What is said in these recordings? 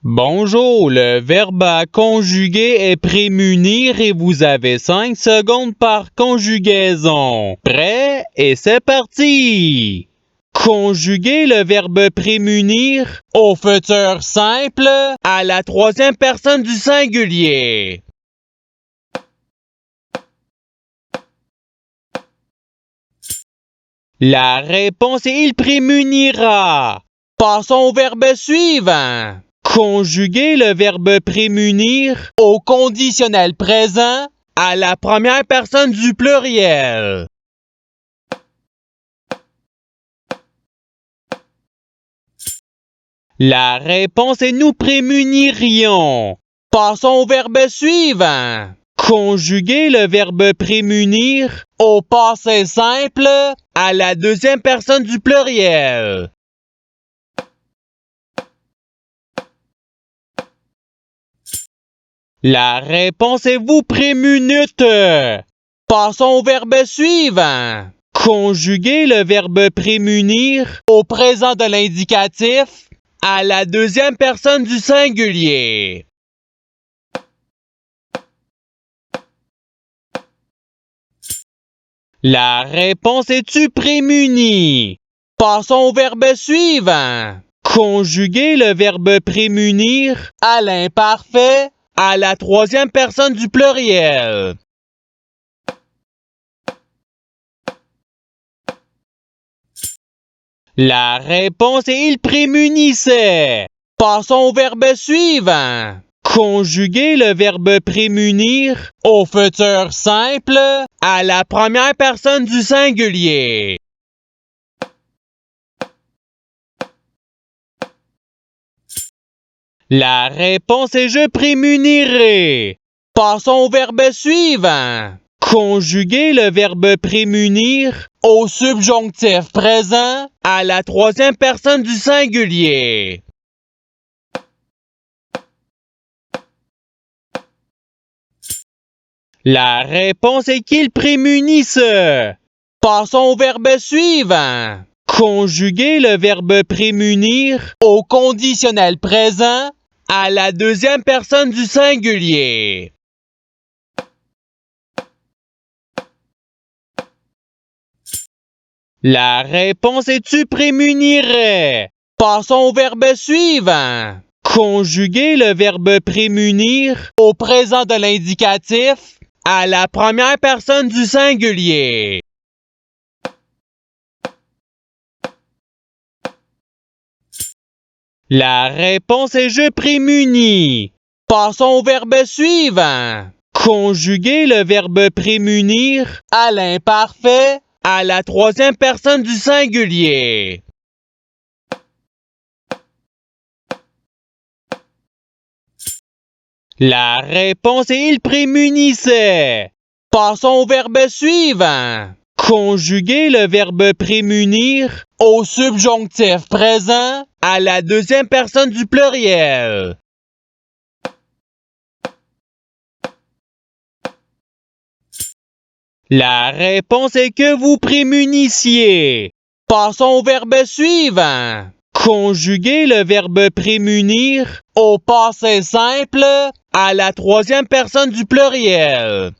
Bonjour, le verbe à conjuguer est prémunir et vous avez 5 secondes par conjugaison. Prêt? Et c'est parti! Conjuguer le verbe prémunir au futur simple à la troisième personne du singulier. La réponse est il prémunira. Passons au verbe suivant. Conjuguer le verbe prémunir au conditionnel présent à la première personne du pluriel. La réponse est nous prémunirions. Passons au verbe suivant. Conjuguer le verbe prémunir au passé simple à la deuxième personne du pluriel. La réponse est vous prémunite. Passons au verbe suivant. Conjuguer le verbe prémunir au présent de l'indicatif à la deuxième personne du singulier. La réponse est tu prémuni. Passons au verbe suivant. Conjuguer le verbe prémunir à l'imparfait à la troisième personne du pluriel. La réponse est il prémunissait. Passons au verbe suivant. Conjuguer le verbe prémunir au futur simple à la première personne du singulier. La réponse est je prémunirai. Passons au verbe suivant. Conjuguer le verbe prémunir au subjonctif présent à la troisième personne du singulier. La réponse est qu'il prémunisse. Passons au verbe suivant. Conjuguer le verbe prémunir au conditionnel présent à la deuxième personne du singulier. La réponse est tu prémunirais. Passons au verbe suivant. Conjuguer le verbe prémunir au présent de l'indicatif à la première personne du singulier. La réponse est je prémunis. Passons au verbe suivant. Conjuguer le verbe prémunir à l'imparfait à la troisième personne du singulier. La réponse est il prémunissait. Passons au verbe suivant. Conjuguer le verbe prémunir au subjonctif présent à la deuxième personne du pluriel. La réponse est que vous prémunissiez. Passons au verbe suivant. Conjuguer le verbe prémunir au passé simple à la troisième personne du pluriel.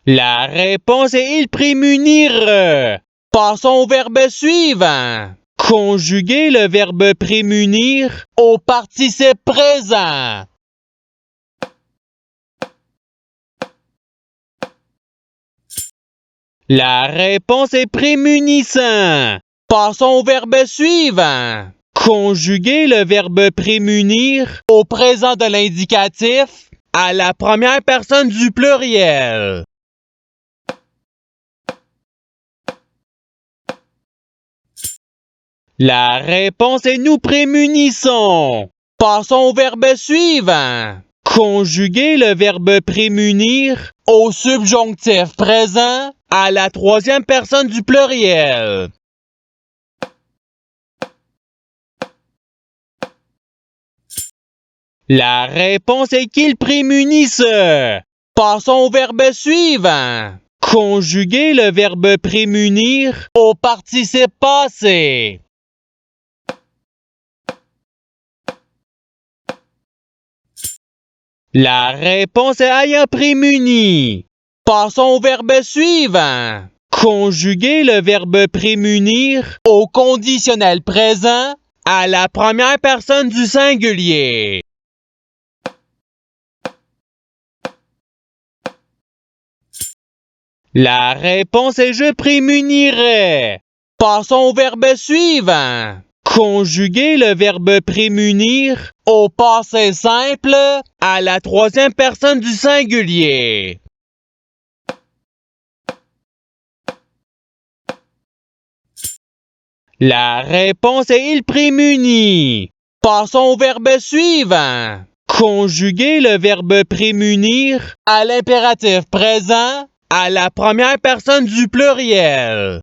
La réponse est il prémunir. Passons au verbe suivant. Conjuguer le verbe prémunir au participe présent. La réponse est prémunissant. Passons au verbe suivant. Conjuguer le verbe prémunir au présent de l'indicatif à la première personne du pluriel. La réponse est nous prémunissons. Passons au verbe suivant. Conjuguer le verbe prémunir au subjonctif présent à la troisième personne du pluriel. La réponse est qu'il prémunisse. Passons au verbe suivant. Conjuguer le verbe prémunir au participe passé. La réponse est ayant prémuni. Passons au verbe suivant. Conjuguer le verbe prémunir au conditionnel présent à la première personne du singulier. La réponse est je prémunirais. Passons au verbe suivant. Conjuguer le verbe prémunir au passé simple à la troisième personne du singulier. La réponse est il prémunit. Passons au verbe suivant. Conjuguer le verbe prémunir à l'impératif présent à la première personne du pluriel.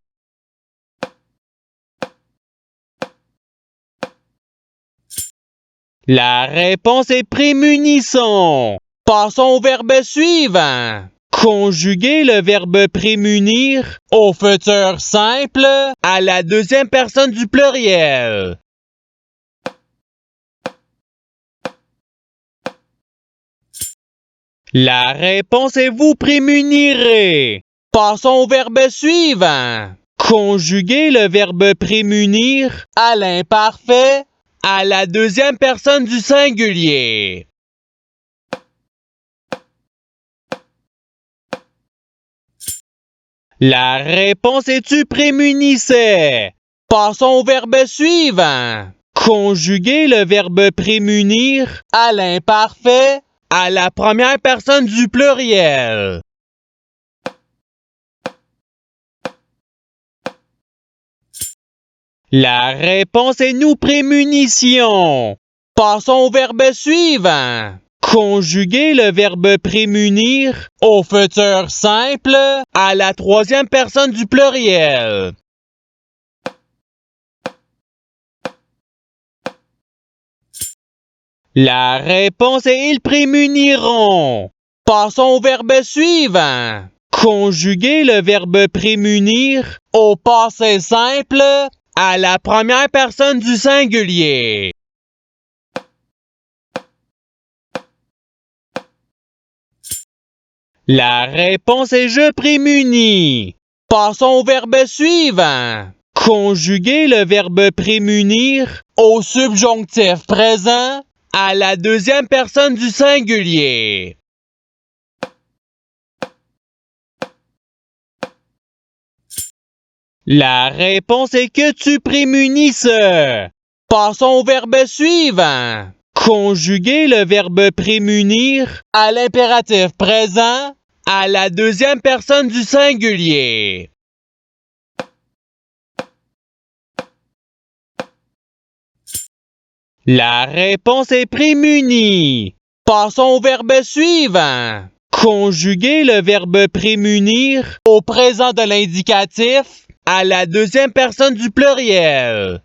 La réponse est prémunissons. Passons au verbe suivant. Conjuguer le verbe prémunir au futur simple à la deuxième personne du pluriel. La réponse est vous prémunirez. Passons au verbe suivant. Conjuguer le verbe prémunir à l'imparfait à la deuxième personne du singulier. La réponse est tu prémunissais. Passons au verbe suivant. Conjuguer le verbe prémunir à l'imparfait à la première personne du pluriel. La réponse est nous prémunissions. Passons au verbe suivant. Conjuguer le verbe prémunir au futur simple à la troisième personne du pluriel. La réponse est ils prémuniront. Passons au verbe suivant. Conjuguer le verbe prémunir au passé simple à la première personne du singulier. La réponse est je prémunis. Passons au verbe suivant. Conjuguer le verbe prémunir au subjonctif présent à la deuxième personne du singulier. La réponse est que tu prémunisses. Passons au verbe suivant. Conjuguer le verbe prémunir à l'impératif présent à la deuxième personne du singulier. La réponse est prémunie. Passons au verbe suivant. Conjuguer le verbe prémunir au présent de l'indicatif à la deuxième personne du pluriel.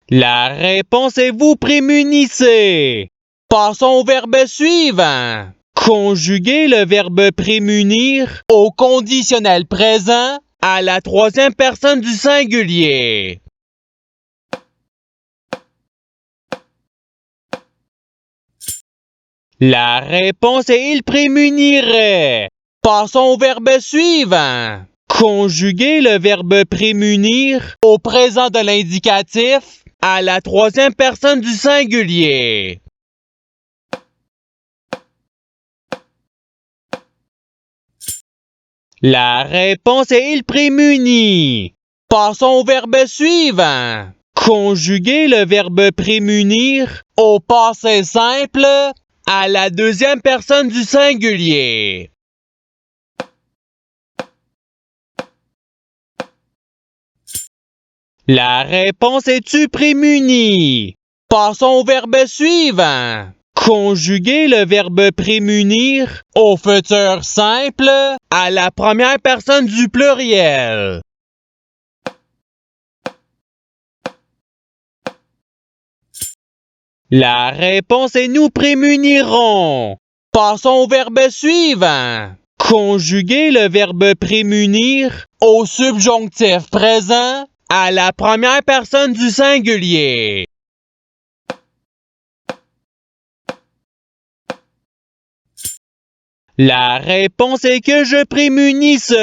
La réponse est vous prémunissez. Passons au verbe suivant. Conjuguer le verbe prémunir au conditionnel présent à la troisième personne du singulier. La réponse est il prémunirait. Passons au verbe suivant. Conjuguer le verbe prémunir au présent de l'indicatif à la troisième personne du singulier. La réponse est il prémunit. Passons au verbe suivant. Conjuguer le verbe prémunir au passé simple à la deuxième personne du singulier. La réponse est tu prémunis. Passons au verbe suivant. Conjuguer le verbe prémunir au futur simple à la première personne du pluriel. La réponse est nous prémunirons. Passons au verbe suivant. Conjuguer le verbe prémunir au subjonctif présent à la première personne du singulier. La réponse est que je prémunisse.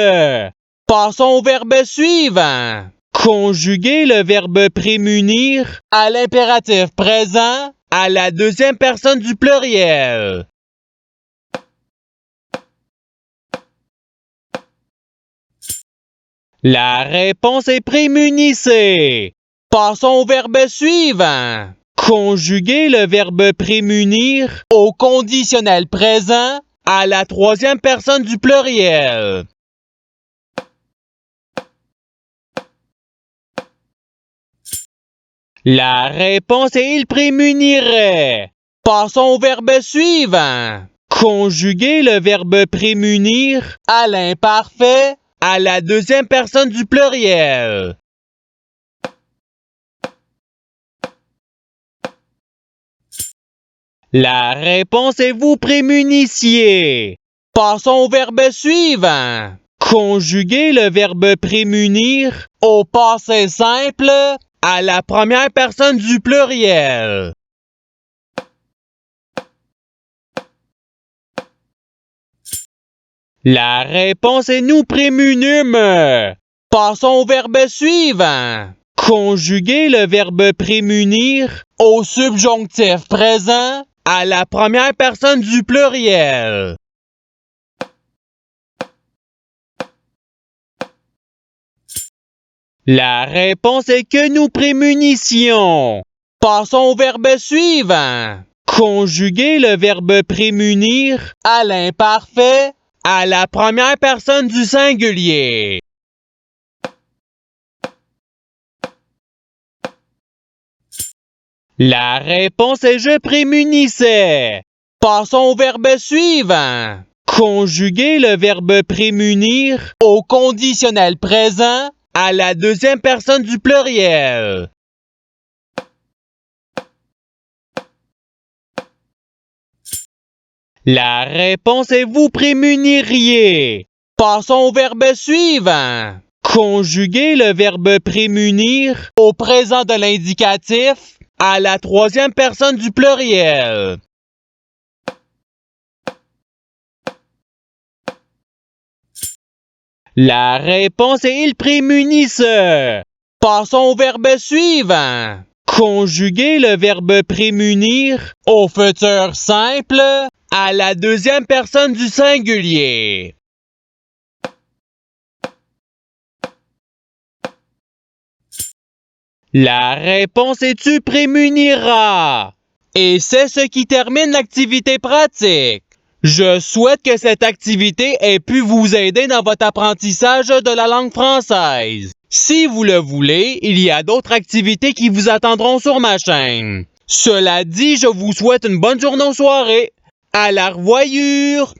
Passons au verbe suivant. Conjuguer le verbe prémunir à l'impératif présent à la deuxième personne du pluriel. La réponse est prémunissez. Passons au verbe suivant. Conjuguer le verbe prémunir au conditionnel présent à la troisième personne du pluriel. La réponse est il prémunirait. Passons au verbe suivant. Conjuguer le verbe prémunir à l'imparfait à la deuxième personne du pluriel. La réponse est vous prémunissiez. Passons au verbe suivant. Conjuguer le verbe prémunir au passé simple à la première personne du pluriel. La réponse est nous prémunîmes. Passons au verbe suivant. Conjuguer le verbe prémunir au subjonctif présent à la première personne du pluriel. La réponse est que nous prémunissions. Passons au verbe suivant. Conjuguer le verbe prémunir à l'imparfait à la première personne du singulier. La réponse est je prémunissais. Passons au verbe suivant. Conjuguer le verbe prémunir au conditionnel présent à la deuxième personne du pluriel. La réponse est vous prémuniriez. Passons au verbe suivant. Conjuguer le verbe prémunir au présent de l'indicatif à la troisième personne du pluriel. La réponse est il prémunisse. Passons au verbe suivant. Conjuguer le verbe prémunir au futur simple à la deuxième personne du singulier. La réponse est tu prémuniras. Et c'est ce qui termine l'activité pratique. Je souhaite que cette activité ait pu vous aider dans votre apprentissage de la langue française. Si vous le voulez, il y a d'autres activités qui vous attendront sur ma chaîne. Cela dit, je vous souhaite une bonne journée ou soirée. À la revoyure!